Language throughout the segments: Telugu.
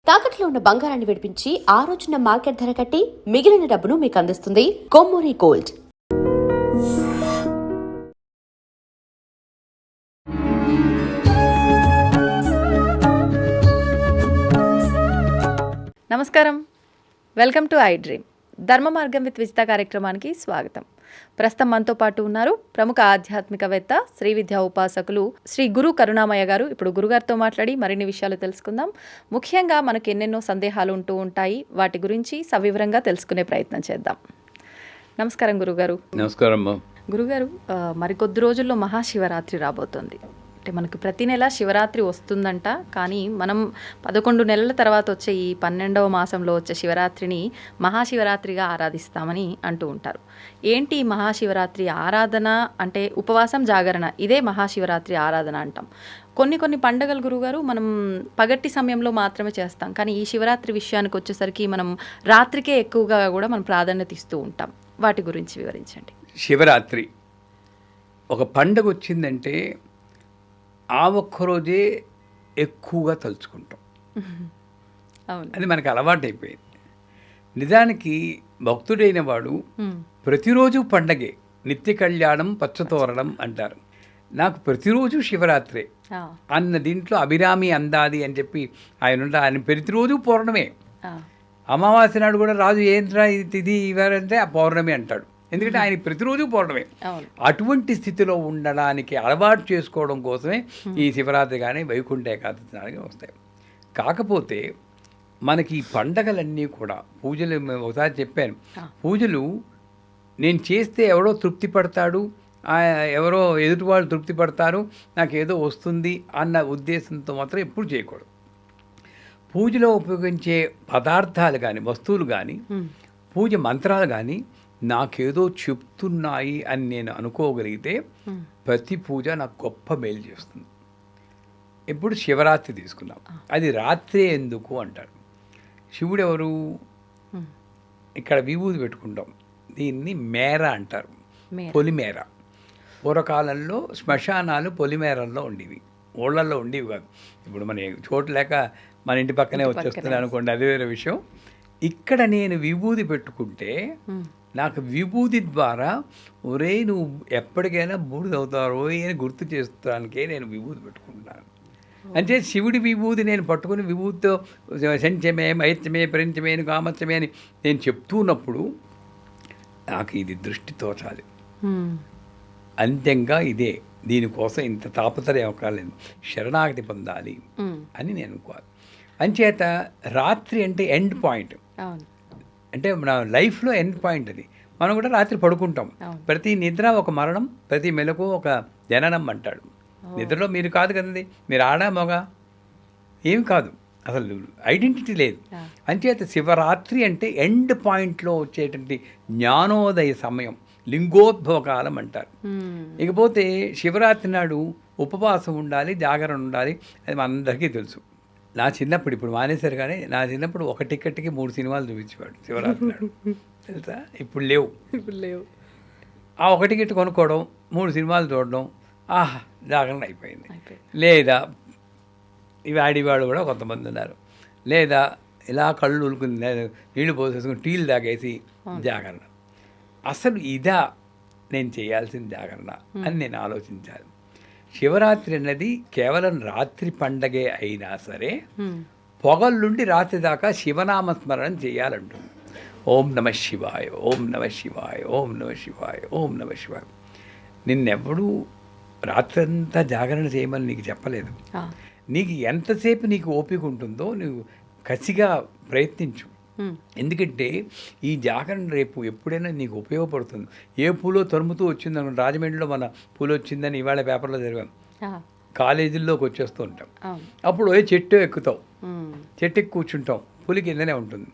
తాకట్లో ఉన్న బంగారాన్ని విడిపించి ఆ రోజున మార్కెట్ ధర కట్టి మిగిలిన డబ్బును మీకు అందిస్తుంది కొమ్మూరి గోల్డ్. నమస్కారం, వెల్కమ్ టు ఐ డ్రీమ్. ధర్మ మార్గం విత్ విజిత కార్యక్రమానికి స్వాగతం. ప్రస్తుతం మనతో పాటు ఉన్నారు ప్రముఖ ఆధ్యాత్మికవేత్త, శ్రీ విద్యా ఉపాసకులు శ్రీ గురు కరుణామయ్య గారు. ఇప్పుడు గురుగారితో మాట్లాడి మరిన్ని విషయాలు తెలుసుకుందాం. ముఖ్యంగా మనకు ఎన్నెన్నో సందేహాలు ఉంటూ ఉంటాయి, వాటి గురించి సవివరంగా తెలుసుకునే ప్రయత్నం చేద్దాం. నమస్కారం గురుగారు. నమస్కారం గురుగారు. మరికొద్ది రోజుల్లో మహాశివరాత్రి రాబోతోంది. అంటే మనకు ప్రతి నెల శివరాత్రి వస్తుందంట, కానీ మనం 11 నెలల తర్వాత వచ్చే ఈ 12వ మాసంలో వచ్చే శివరాత్రిని మహాశివరాత్రిగా ఆరాధిస్తామని అంటూ ఉంటారు. ఏంటి మహాశివరాత్రి ఆరాధన అంటే? ఉపవాసం, జాగరణ, ఇదే మహాశివరాత్రి ఆరాధన అంటాం. కొన్ని పండుగలు గురుగారు మనం పగటి సమయంలో మాత్రమే చేస్తాం, కానీ ఈ శివరాత్రి విషయానికి వచ్చేసరికి మనం రాత్రికే ఎక్కువగా కూడా మనం ప్రాధాన్యత ఇస్తూ ఉంటాం. వాటి గురించి వివరించండి. శివరాత్రి ఒక పండుగ వచ్చిందంటే ఆ ఒక్కరోజే ఎక్కువగా తలుచుకుంటాం. అది మనకు అలవాటు అయిపోయింది. నిజానికి భక్తుడైన వాడు ప్రతిరోజు పండగే. నిత్య కళ్యాణం పచ్చతోరణం అంటారు. నాకు ప్రతిరోజు శివరాత్రే అన్న దీంట్లో అభిరామి అందాది అని చెప్పి ఆయన ప్రతిరోజు పౌర్ణమే. అమావాస్య నాడు కూడా రాజు ఏంట్రా ఇది ఇవ్వారంటే ఆ పౌర్ణమి అంటాడు. ఎందుకంటే ఆయన ప్రతిరోజు పౌర్ణమే. అటువంటి స్థితిలో ఉండడానికి అలవాటు చేసుకోవడం కోసమే ఈ శివరాత్రి కానీ వైకుంఠ ఏకాదశి కానీ వస్తాయి. కాకపోతే మనకి ఈ పండగలన్నీ కూడా పూజలు, ఒకసారి చెప్పాను, పూజలు నేను చేస్తే ఎవరో తృప్తి పడతాడు, ఎవరో ఎదుటి వాళ్ళు తృప్తి పడతారు, నాకు ఏదో వస్తుంది అన్న ఉద్దేశంతో మాత్రం ఎప్పుడు చేయకూడదు. పూజలో ఉపయోగించే పదార్థాలు కానీ, వస్తువులు కానీ, పూజ మంత్రాలు కానీ నాకేదో చెప్తున్నాయి అని నేను అనుకోగలిగితే ప్రతి పూజ నాకు గొప్ప మేలు చేస్తుంది. ఇప్పుడు శివరాత్రి తీసుకున్నాం, అది రాత్రే ఎందుకు అంటారు. శివుడు ఎవరు? ఇక్కడ విభూతి పెట్టుకుంటాం, దీన్ని మేర అంటారు, పొలిమేర. పూర్వకాలంలో శ్మశానాలు పొలిమేరల్లో ఉండేవి, ఊళ్ళల్లో ఉండేవి కాదు. ఇప్పుడు మన చోటు లేక మన ఇంటి పక్కనే వచ్చేస్తుంది అనుకోండి, అది వేరే విషయం. ఇక్కడ నేను విభూతి పెట్టుకుంటే నాకు విభూతి ద్వారా ఒరే నువ్వు ఎప్పటికైనా బూడిదవుతారో అని గుర్తు చేస్తానికే నేను విభూతి పెట్టుకుంటాను. అంటే శివుడి విభూతి నేను పట్టుకుని విభూతితో శంచమే, మైత్యమే, ప్రంచమే, కామత్యమే అని నేను చెప్తున్నప్పుడు నాకు ఇది దృష్టి తోచాలి. అంత్యంగా ఇదే, దీనికోసం ఇంత తాపత్రయం అవ్వలేదు, శరణాగతి పొందాలి అని నేను అనుకోవాలి. అంచేత రాత్రి అంటే ఎండ్ పాయింట్, అంటే మన లైఫ్లో ఎండ్ పాయింట్. అది మనం కూడా రాత్రి పడుకుంటాం. ప్రతి నిద్ర ఒక మరణం, ప్రతి మెలకు ఒక జననం అంటాడు. నిద్రలో మీరు కాదు కదండి, మీరు ఆడా మగ ఏమి కాదు, అసలు ఐడెంటిటీ లేదు. అంచేత శివరాత్రి అంటే ఎండ్ పాయింట్లో వచ్చేటువంటి జ్ఞానోదయ సమయం, లింగోద్భవ కాలం అంటారు. ఇకపోతే శివరాత్రి నాడు ఉపవాసం ఉండాలి, జాగరణ ఉండాలి, అది మనందరికీ తెలుసు. నా చిన్నప్పుడు, ఇప్పుడు మానేశారు కానీ నా చిన్నప్పుడు ఒక టికెట్కి 3 సినిమాలు చూపించేవాడు శివరాత్రి నాడు, తెలుసా? ఇప్పుడు లేవు. ఆ ఒక టికెట్ కొనుక్కోవడం, 3 సినిమాలు చూడడం, ఆహా జాగరణ అయిపోయింది. లేదా ఇవి ఆడివాళ్ళు కూడా కొంతమంది ఉన్నారు, లేదా ఇలా కళ్ళు ఉలుకుని నీళ్లు పోసేసుకుని టీలు తాగేసి జాగరణ. అసలు ఇదా నేను చేయాల్సిన జాగరణ అని నేను ఆలోచించాలి. శివరాత్రి అన్నది కేవలం రాత్రి పండగే అయినా సరే పొగల్లుండి రాత్రి దాకా శివనామస్మరణం చేయాలంటుంది. ఓం నమ శివాయ, ఓం నమ శివాయ, ఓం నమ శివాయ, ఓం నమ శివాయ. నిన్నెవడూ రాత్రంతా జాగరణ చేయమని నీకు చెప్పలేదు. నీకు ఎంతసేపు నీకు ఓపిక ఉంటుందో నువ్వు కసిగా ప్రయత్నించు. ఎందుకంటే ఈ జాగరణ రేపు ఎప్పుడైనా నీకు ఉపయోగపడుతుంది. ఏ పూలో తరుముతూ వచ్చిందని, రాజమండ్రిలో మన పూలు వచ్చిందని ఇవాళ పేపర్లో చదివాం, కాలేజీల్లోకి వచ్చేస్తూ ఉంటాం. అప్పుడు ఏ చెట్టు ఎక్కుతావు, చెట్టు ఎక్కి కూర్చుంటాం, పులి కిందనే ఉంటుంది,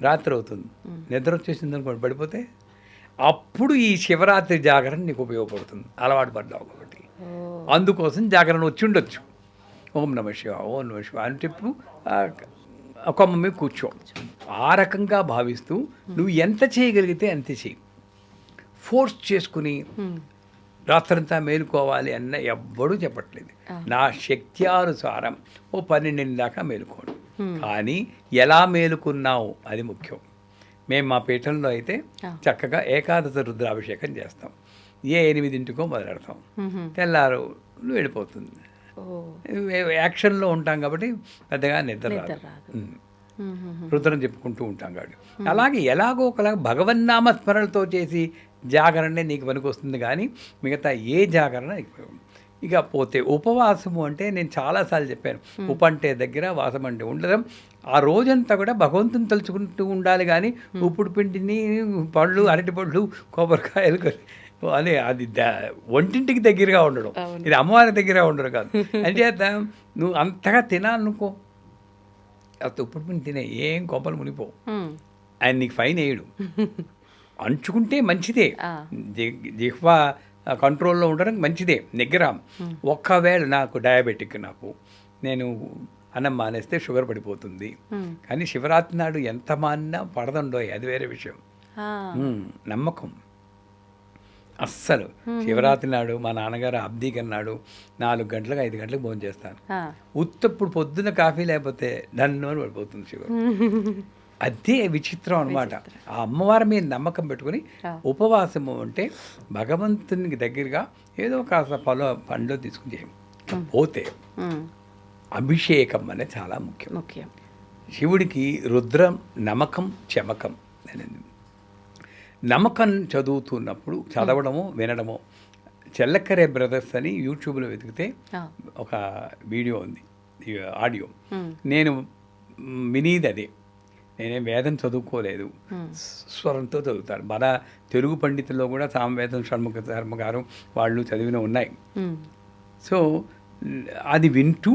రాత్రి అవుతుంది, నిద్ర వచ్చేసింది అనుకోండి, పడిపోతే అప్పుడు ఈ శివరాత్రి జాగరణ నీకు ఉపయోగపడుతుంది. అలవాటు పడ్డావు కాబట్టి అందుకోసం జాగరణ వచ్చి ఉండొచ్చు. ఓం నమ శివ, ఓం నమ శివ అని చెప్పు కొమ్మ మీద కూర్చో. ఆ రకంగా భావిస్తూ నువ్వు ఎంత చేయగలిగితే అంతే చేయి. ఫోర్స్ చేసుకుని రాత్రంతా మేలుకోవాలి అన్న ఎవ్వడూ చెప్పట్లేదు. నా శక్త్యానుసారం 12 దాకా మేలుకోండి. కానీ ఎలా మేలుకున్నావు అది ముఖ్యం. మేము మా పీఠంలో అయితే చక్కగా ఏకాదశ రుద్రాభిషేకం చేస్తాం. 8 మొదలెడతాం, తెల్లారు వెళ్ళిపోతుంది. యాక్షన్లో ఉంటాం కాబట్టి పెద్దగా నిద్ర రాదు. రుద్రం చెప్పుకుంటూ ఉంటాం కాబట్టి అలాగే ఎలాగో ఒకలాగా భగవన్నామ స్మరణతో చేసి జాగరణే నీకు పనికొస్తుంది, కానీ మిగతా ఏ జాగరణ ఇక పోతే ఉపవాసము అంటే నేను చాలాసార్లు చెప్పాను. ఉప అంటే దగ్గర, వాసం అంటే ఉండడం. ఆ రోజంతా కూడా భగవంతుని తలుచుకుంటూ ఉండాలి, కానీ ఉప్పుడు పిండిని, పళ్ళు, అరటి పళ్ళు, కొబ్బరికాయలు అదే అది ఒంటింటికి దగ్గరగా ఉండడం. ఇది అమ్మవారి దగ్గర ఉండడం కాదు. అంచేత నువ్వు అంతగా తినాలనుకో, అది ఉప్పుడు పిండి తినే, ఏం కొబ్బలు మునిపోవు. ఆయన నీకు ఫైన్ వేయడు. అంచుకుంటే మంచిదే, జిహ్వా కంట్రోల్లో ఉండడం మంచిదే, నిగ్రహ. ఒక్కవేళ నాకు డయాబెటిక్, నేను అన్నం మానేస్తే షుగర్ పడిపోతుంది, కానీ శివరాత్రి నాడు ఎంత మానినా పడదండోయ్, అది వేరే విషయం. నమ్మకం అస్సలు. శివరాత్రి నాడు మా నాన్నగారు అబ్దీకన్నాడు 4 గంటలకు 5 గంటలకు భోజనం చేస్తాను. ఉత్తప్పుడు పొద్దున్న కాఫీ లేకపోతే నన్ను పడిపోతుంది షుగర్. అదే విచిత్రం అనమాట. ఆ అమ్మవారి మీద నమ్మకం పెట్టుకుని ఉపవాసము అంటే భగవంతునికి దగ్గరగా ఏదో కాస్త పండ్లు తీసుకుని చేయం. పోతే అభిషేకం అనేది చాలా ముఖ్యం. శివుడికి రుద్రం, నమకం, చమకం అనేది. నమ్మకం చదువుతున్నప్పుడు చదవడము, వినడము. చెల్లకరే బ్రదర్స్ అని యూట్యూబ్లో వెతికితే ఒక వీడియో ఉంది, ఆడియో. నేను వినేది అదే. నేనేం వేదం చదువుకోలేదు, స్వరంతో చదువుతారు. మన తెలుగు పండితుల్లో కూడా సామవేదం, షణ్ముఖ శర్మ గారు వాళ్ళు చదివిన ఉన్నాయి. సో అది వింటూ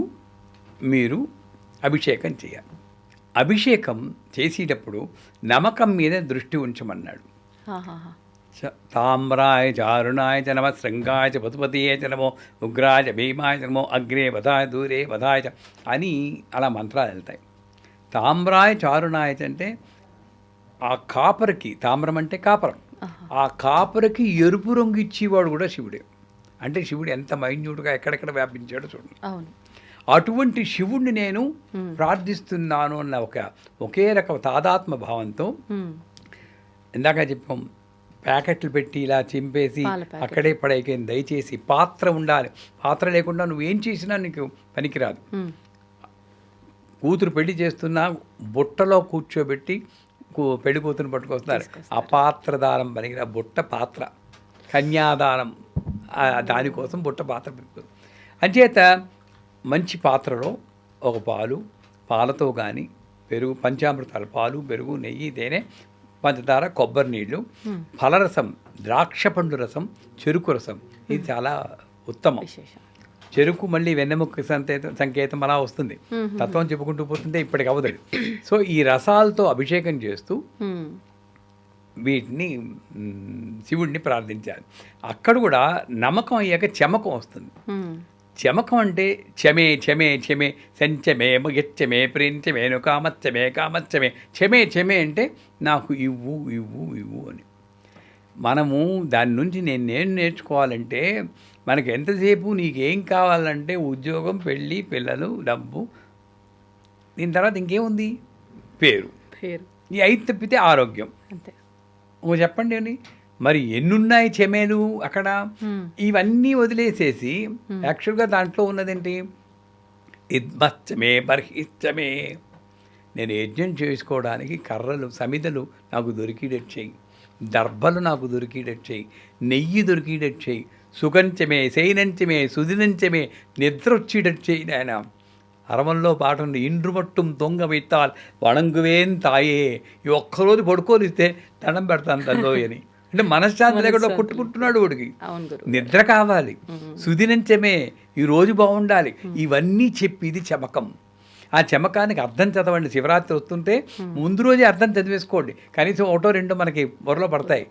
మీరు అభిషేకం చేయాలి. అభిషేకం చేసేటప్పుడు నమ్మకం మీద దృష్టి ఉంచమన్నాడు. తామ్రాయ చారుణాయ చ నమ, శృంగాయ చ పశుపతియే చ నమో, ఉగ్రాయ చ భీమాయ చ నమో, అగ్రే వధాయ దూరే వధాయ చ అని అలా మంత్రాలు వెళ్తాయి. తామ్రాయ చారుణాయ అంటే ఆ కాపరికి, తామ్రం అంటే కాపరం, ఆ కాపరికి ఎరుపు రంగు ఇచ్చేవాడు కూడా శివుడే. అంటే శివుడు ఎంత మైన్యూట్గా ఎక్కడెక్కడ వ్యాపించాడో చూడండి. అటువంటి శివుణ్ణి నేను ప్రార్థిస్తున్నాను అన్న ఒకే రకం తాదాత్మ భావంతో, ఇందాక చెప్పాం, ప్యాకెట్లు పెట్టి ఇలా చింపేసి అక్కడే పడేకేం. దయచేసి పాత్ర ఉండాలి. పాత్ర లేకుండా నువ్వేం చేసినా నీకు పనికిరాదు. కూతురు పెళ్లి చేస్తున్నా బుట్టలో కూర్చోబెట్టి పెళ్లి కూతురు పట్టుకొస్తున్నారు. ఆ పాత్ర దానం పనికిరా, బుట్ట పాత్ర, కన్యాదానం, దానికోసం బుట్ట పాత్ర పెట్టుకోదు. అంచేత మంచి పాత్రలో ఒక పాలతో కానీ పెరుగు, పంచామృతాలు, పాలు, పెరుగు, నెయ్యి, తేనె, పంచదార, కొబ్బరి నీళ్ళు, ఫలరసం, ద్రాక్ష పండు రసం, చెరుకు రసం. ఇది చాలా ఉత్తమం. చెరుకు మళ్ళీ వెన్నెముక సంకేతం అలా వస్తుంది. తత్వం చెప్పుకుంటూ పోతుంటే ఇప్పటికి అవదు. సో ఈ రసాలతో అభిషేకం చేస్తూ వీటిని శివుడిని ప్రార్థించాలి. అక్కడ కూడా నమ్మకం అయ్యాక చమకం వస్తుంది. చమకం అంటే చమే చమే చమే సంచమే ముగిచ్చమే ప్రించమేను కామచ్చమే కామచ్చమే చమే చమే అంటే నాకు ఇవ్వు ఇవ్వు ఇవ్వు అని. మనము దాని నుంచి నేను నేర్చుకోవాలంటే మనకు ఎంతసేపు నీకేం కావాలంటే ఉద్యోగం, పెళ్ళి, పిల్లలు, డబ్బు, దీని తర్వాత ఇంకేముంది? పేరు. ఈ 5 తప్పితే ఆరోగ్యం. చెప్పండి అని మరి ఎన్నున్నాయి చెమేలు అక్కడ. ఇవన్నీ వదిలేసేసి యాక్చువల్గా దాంట్లో ఉన్నదేంటి? ఇద్మచ్చమే బర్హిచ్చమే. నేను యజ్ఞం చేసుకోవడానికి కర్రలు, సమిదలు నాకు దొరికిడట్టు చేయి, దర్భలు నాకు దొరికిడట్టు చేయి, నెయ్యి దొరికిడట్టు చేయి, సుగంచమే, శయనంచమే, సుదినంచమే, నిద్ర వచ్చేటట్టు చేయి నాయన. అరవంలో పాట ఉంది, ఇండ్రు మట్టుం దొంగ విత్తాల్ వణంగువేం తాయే. ఈ ఒక్కరోజు పడుకోనిస్తే దండం పెడతాను తల్లో అని. అంటే మనశ్శాంతి లేకుండా కొట్టుకుంటున్నాడు వాడికి. నిద్ర కావాలి, సుదినంచమే, ఈ రోజు బాగుండాలి. ఇవన్నీ చెప్పి ఇది చమకం. ఆ చమకానికి అర్థం చదవండి. శివరాత్రి వస్తుంటే ముందు రోజే అర్థం చదివేసుకోండి. కనీసం 1-2 మనకి బుర్రలో పడతాయి.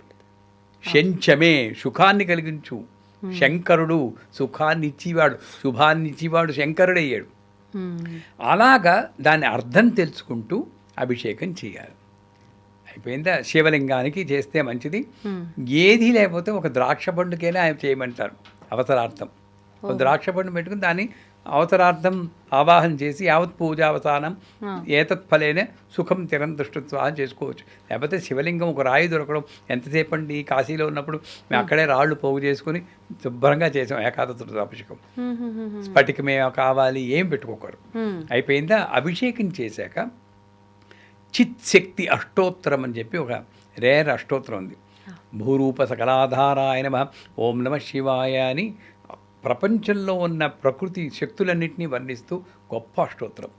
శంచమే, సుఖాన్ని కలిగించు. శంకరుడు సుఖాన్ని ఇచ్చేవాడు, శుభాన్ని ఇచ్చేవాడు శంకరుడయ్యాడు. అలాగా దాని అర్థం తెలుసుకుంటూ అభిషేకం చేయాలి. అయిపోయిందా? శివలింగానికి చేస్తే మంచిది. ఏది లేకపోతే ఒక ద్రాక్ష పండుకైనా ఆయన చేయమంటారు అవసరార్థం. ఒక ద్రాక్ష పండు పెట్టుకుని దాన్ని అవసరార్థం ఆవాహన చేసి యావత్ పూజావసానం ఏతత్ ఫలేనే సుఖం తిరం దృష్టత్వాహం చేసుకోవచ్చు. లేకపోతే శివలింగం ఒక రాయి దొరకడం ఎంతసేపు అండి. కాశీలో ఉన్నప్పుడు మేము అక్కడే రాళ్ళు పోగు చేసుకుని శుభ్రంగా చేసాం ఏకాదశి అభిషేకం. స్ఫటికమే కావాలి ఏం పెట్టుకోకరు. అయిపోయిందా, అభిషేకం చేశాక చిత్ శక్తి అష్టోత్తరం అని చెప్పి ఒక రేర్ అష్టోత్తరం ఉంది. భూరూప సకలాధారాయ నమః, ఓం నమః శివాయ అని ప్రపంచంలో ఉన్న ప్రకృతి శక్తులన్నింటినీ వర్ణిస్తూ గొప్ప అష్టోత్తరం.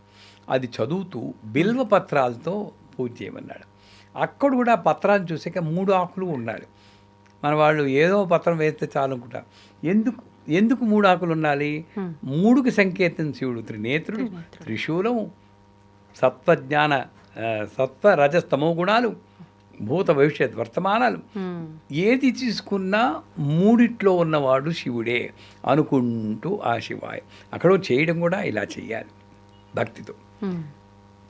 అది చదువుతూ బిల్వ పత్రాలతో పూజ చేయమన్నాడు. అక్కడ కూడా ఆ పత్రాన్ని చూసాక 3 ఆకులు ఉన్నాడు. మన వాళ్ళు ఏదో పత్రం వేస్తే చాలు అనుకుంటా. ఎందుకు 3 ఆకులు ఉండాలి? 3కి సంకేతం శివుడు. త్రినేత్రుడు, త్రిశూలం, సత్వజ్ఞాన సత్వ రజస్తమో గుణాలు, భూత భవిష్యత్ వర్తమానాలు. ఏది తీసుకున్నా 3 ఉన్నవాడు శివుడే అనుకుంటూ ఆ శివాయ అక్కడ చేయడం కూడా ఇలా చేయాలి భక్తితో.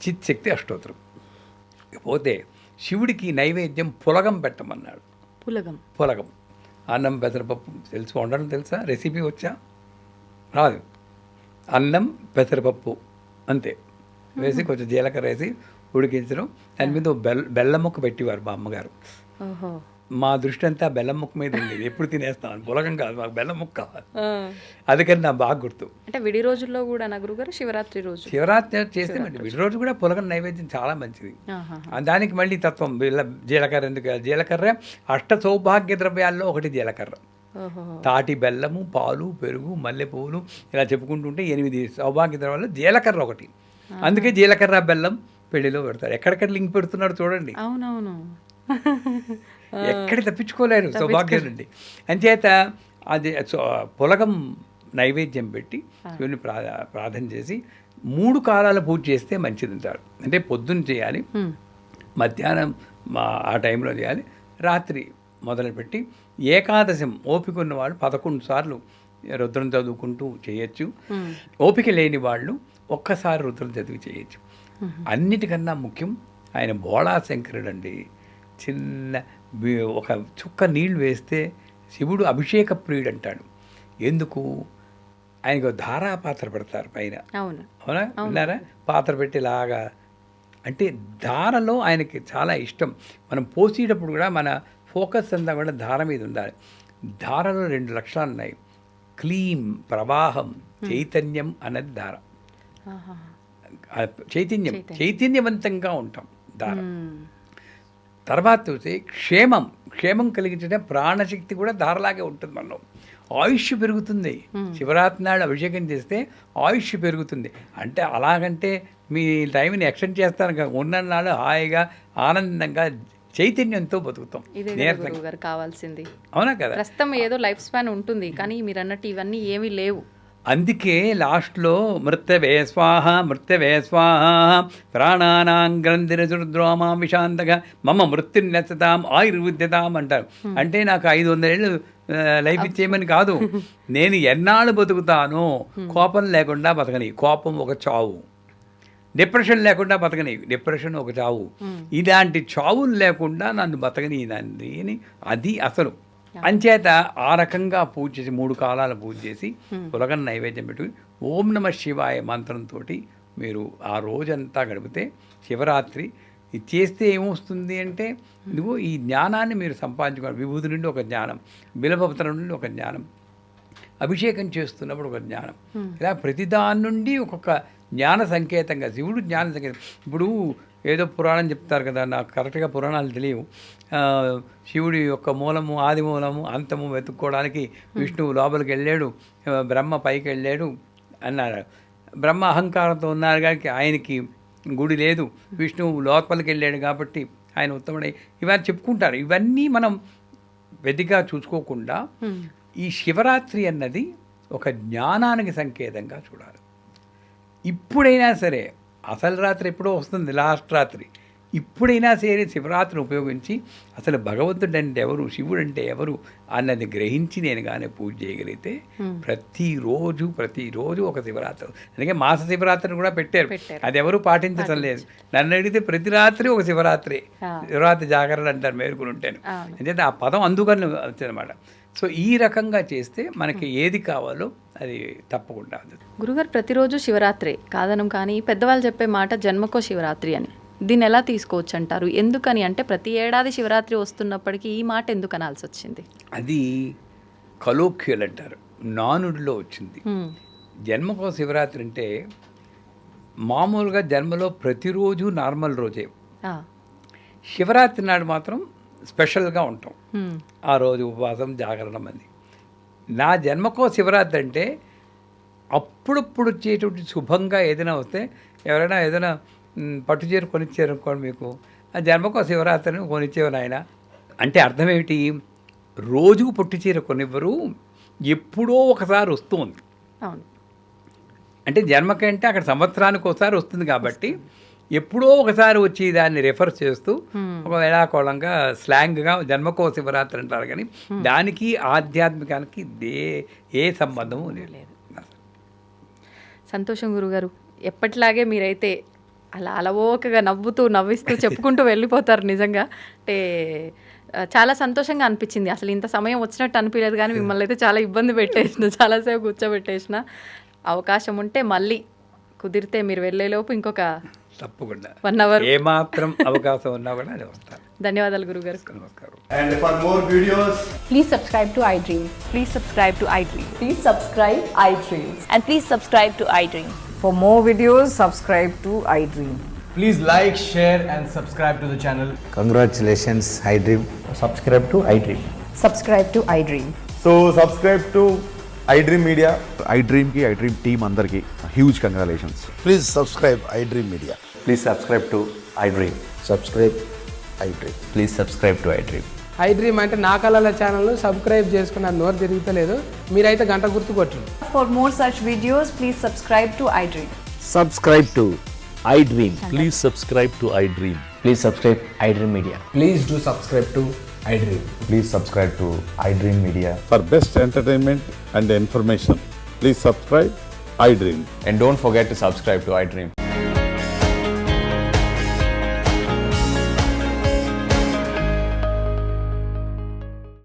చిత్శక్తి అష్టోత్తరం. పోతే శివుడికి నైవేద్యం పులగం పెట్టమన్నాడు. పులగం అన్నం పెసరపప్పు తెలుసు వండడం తెలుసా? రెసిపీ వచ్చా? రాదు. అన్నం పెసరపప్పు అంతే వేసి కొంచెం జీలకర్ర వేసి ఉడికించడం. దాని మీద బెల్లం ముక్క పెట్టేవారు మా అమ్మగారు. మా దృష్టి అంతా బెల్లం ముక్క మీద ఉండేది. ఎప్పుడు తినేస్తాను, పులగం కాదు, మాకు బెల్లం ముక్క కావాలి. అందుకని నాకు బాగా గుర్తు. అంటే విడి రోజుల్లో కూడా గురుగారు శివరాత్రి చేస్తే విడి రోజు కూడా పులగం నైవేద్యం చాలా మంచిది. దానికి మళ్ళీ తత్వం జీలకర్ర. ఎందుకు జీలకర్ర? అష్ట సౌభాగ్య ద్రవ్యాల్లో ఒకటి జీలకర్ర. తాటి బెల్లము, పాలు, పెరుగు, మల్లెపూలు ఇలా చెప్పుకుంటుంటే 8 సౌభాగ్య ద్రవ్యాల్లో జీలకర్ర ఒకటి. అందుకే జీలకర్ర బెల్లం పెళ్లిలో పెడతారు. ఎక్కడెక్కడ లింక్ పెడుతున్నాడు చూడండి. అవునవును, ఎక్కడ తప్పించుకోలేరు సౌభాగ్యం నుండి. అంచేత అది పులగం నైవేద్యం పెట్టి శివుని ప్రార్థన చేసి 3 కాలాల పూజ చేస్తే మంచిది అంటారు. అంటే పొద్దున్న చేయాలి, మధ్యాహ్నం ఆ టైంలో చేయాలి, రాత్రి మొదలుపెట్టి ఏకాదశం ఓపిక ఉన్నవాళ్ళు 11 సార్లు రుద్రం చదువుకుంటూ చేయొచ్చు. ఓపిక లేని వాళ్ళు ఒక్కసారి రుద్రం చదివి చేయొచ్చు. అన్నిటికన్నా ముఖ్యం ఆయన బోళా శంకరుడు అండి. చిన్న ఒక చుక్క నీళ్లు వేస్తే శివుడు అభిషేక ప్రియుడు అంటాడు. ఎందుకు? ఆయనకు ధారా పాత్ర పెడతారు పైన. అవునా? విన్నారా? పాత్ర పెట్టేలాగా. అంటే ధారలో ఆయనకి చాలా ఇష్టం. మనం పోసేటప్పుడు కూడా మన ఫోకస్ అంతా కూడా ధార మీద ఉండాలి. ధారలో 2 లక్షణాలు ఉన్నాయి. క్లీం, ప్రవాహం, చైతన్యం అన్నది ధార. చైతన్యవంతంగా ఉంటాం ధార. తర్వాత చూసి క్షేమం కలిగించడం, ప్రాణశక్తి కూడా ధారలాగే ఉంటుంది. మనలో ఆయుష్ పెరుగుతుంది. శివరాత్రి నాడు అభిషేకం చేస్తే ఆయుష్ పెరుగుతుంది. అంటే అలాగంటే మీ టైంని ఎక్స్టెండ్ చేస్తాను. ఉన్ననాడు హాయిగా ఆనందంగా చైతన్యంతో బతుకుతాం. కావాల్సింది. అవునా కదా? ప్రస్తుతం ఏదో లైఫ్ స్పాన్ ఉంటుంది, కానీ మీరు అన్నట్టు ఇవన్నీ ఏమీ లేవు. అందుకే లాస్ట్లో మృత్యవే స్వాహ ప్రాణానాం గ్రంథిరసుద్రోమాం విశాంతగా మమ మృత్యున్నెత్తతాం ఆయుర్విద్యతాం అంటారు. అంటే నాకు 500 ఏళ్ళు లైఫ్ ఇచ్చేయమని కాదు, నేను ఎన్నాళ్ళు బతుకుతాను కోపం లేకుండా బతకని. కోపం ఒక చావు. డిప్రెషన్ లేకుండా బతకని. డిప్రెషన్ ఒక చావు. ఇలాంటి చావులు లేకుండా నన్ను బతకని అని అది అసలు. అంచేత ఆ రకంగా పూజ చేసి 3 కాలాల పూజ చేసి పులగం నైవేద్యం పెట్టుకుని ఓం నమః శివాయ మంత్రంతో మీరు ఆ రోజంతా గడిపితే శివరాత్రి ఇది చేస్తే ఏమొస్తుంది అంటే ఇదిగో ఈ జ్ఞానాన్ని మీరు సంపాదించుకోవాలి. విభూతి నుండి ఒక జ్ఞానం, బిలపత్రం నుండి ఒక జ్ఞానం, అభిషేకం చేస్తున్నప్పుడు ఒక జ్ఞానం, ఇలా ప్రతిదాని నుండి ఒక్కొక్క జ్ఞాన సంకేతంగా శివుడు జ్ఞాన సంకేతం. ఇప్పుడు ఏదో పురాణం చెప్తారు కదా, నాకు కరెక్ట్గా పురాణాలు తెలియవు. శివుడి యొక్క మూలము, ఆది మూలము, అంతము వెతుక్కోవడానికి విష్ణువు లోపలికి వెళ్ళాడు, బ్రహ్మ పైకి వెళ్ళాడు అన్నారు. బ్రహ్మ అహంకారంతో ఉన్నారు కాబట్టి ఆయనకి గుడి లేదు, విష్ణువు లోపలికి వెళ్ళాడు కాబట్టి ఆయన ఉత్తముడై ఇవన్నీ చెప్పుకుంటారు. ఇవన్నీ మనం వెదిగా చూసుకోకుండా ఈ శివరాత్రి అన్నది ఒక జ్ఞానానికి సంకేతంగా చూడాలి. ఇప్పుడైనా సరే, అసలు రాత్రి ఎప్పుడో వస్తుంది, లాస్ట్ రాత్రి, ఇప్పుడైనా సరే శివరాత్రిని ఉపయోగించి అసలు భగవంతుడు అంటే ఎవరు, శివుడు అంటే ఎవరు అన్నది గ్రహించి నేను కానీ పూజ చేయగలిగితే ప్రతిరోజు ఒక శివరాత్రి. అందుకే మాస శివరాత్రిని కూడా పెట్టారు. అది ఎవరు పాటించడం లేదు. నన్ను అడిగితే ప్రతి రాత్రి ఒక శివరాత్రి జాగరణ అంటారు, మేలుకుని ఉంటాను. అంటే ఆ పదం అందుకని వచ్చిందన్నమాట. సో ఈ రకంగా చేస్తే మనకి ఏది కావాలో అది తప్పకుండా అందుతుంది. గురుగారు ప్రతిరోజు శివరాత్రి కాదనం, కానీ పెద్దవాళ్ళు చెప్పే మాట జన్మకో శివరాత్రి అని. దీన్ని ఎలా తీసుకోవచ్చు అంటారు? ఎందుకని అంటే ప్రతి ఏడాది శివరాత్రి వస్తున్నప్పటికీ ఈ మాట ఎందుకు అనాల్సి వచ్చింది? అది కలోక్యుల్ అంటారు, నానుడిలో వచ్చింది. జన్మకో శివరాత్రి అంటే మామూలుగా జన్మలో ప్రతిరోజు నార్మల్ రోజే, శివరాత్రి నాడు మాత్రం స్పెషల్గా ఉంటాం. ఆ రోజు ఉపవాసం జాగరణం అని. నా జన్మకో శివరాత్రి అంటే అప్పుడప్పుడు వచ్చేటువంటి శుభంగా ఏదైనా వస్తే, ఎవరైనా ఏదైనా పట్టుచీర కొనిచ్చారు అనుకోండి, మీకు ఆ జన్మకో శివరాత్రిని కొనిచ్చేవారు ఆయన అంటే అర్థం ఏమిటి? రోజుకు పట్టుచీర కొనివ్వరు, ఎప్పుడో ఒకసారి వస్తుంది. అవును, అంటే జన్మకంటే అక్కడ సంవత్సరానికి ఒకసారి వస్తుంది కాబట్టి ఎప్పుడో ఒకసారి వచ్చి దాన్ని రెఫర్ చేస్తూ ఒక వేళాకోళంగా స్లాంగ్గా జన్మకో శివరాత్రి అంటారు. కానీ దానికి ఆధ్యాత్మికానికి ఏ సంబంధము లేదు. సంతోషం గురుగారు. ఎప్పటిలాగే మీరైతే అలా అలవోకగా నవ్విస్తూ చెప్పుకుంటూ వెళ్ళిపోతారు. నిజంగా అంటే చాలా సంతోషంగా అనిపించింది. అసలు ఇంత సమయం వచ్చినట్టు అనిపించలేదు, కానీ మిమ్మల్ని అయితే చాలా ఇబ్బంది పెట్టేసిన, చాలాసేపు కూర్చోబెట్టేసిన. అవకాశం ఉంటే మళ్ళీ కుదిరితే మీరు వెళ్ళేలోపు ఇంకొక తప్పకుండా 1 hour ఏమాత్రం అవకాశం ఉన్నా కూడా అది వస్తారు. ధన్యవాదాలు గురుగారు. నమస్కారం. And for more videos, Please subscribe to iDream. Please subscribe to iDream. Please subscribe iDream. And please subscribe to iDream. For more videos, subscribe to iDream. please like, share, and subscribe to the channel. Congratulations, iDream. Subscribe to iDream. Subscribe to iDream. So subscribe to iDream Media. iDream ki iDream team andarki huge congratulations. Please subscribe iDream Media. Please subscribe to iDream. Subscribe iDream. Please subscribe to iDream. iDream అంటే నా కళల ఛానల్ను సబ్స్క్రైబ్ చేసుకున్న నోరు తిరుగుతలేదు, మీరైతే గంట గుర్తు కొట్టండి. For more such videos, please subscribe to iDream. Subscribe to iDream. Please subscribe to iDream. Please subscribe iDream Media. Please do subscribe to iDream. Please subscribe to iDream Media. For best entertainment and information, please subscribe iDream. And don't forget to subscribe to iDream.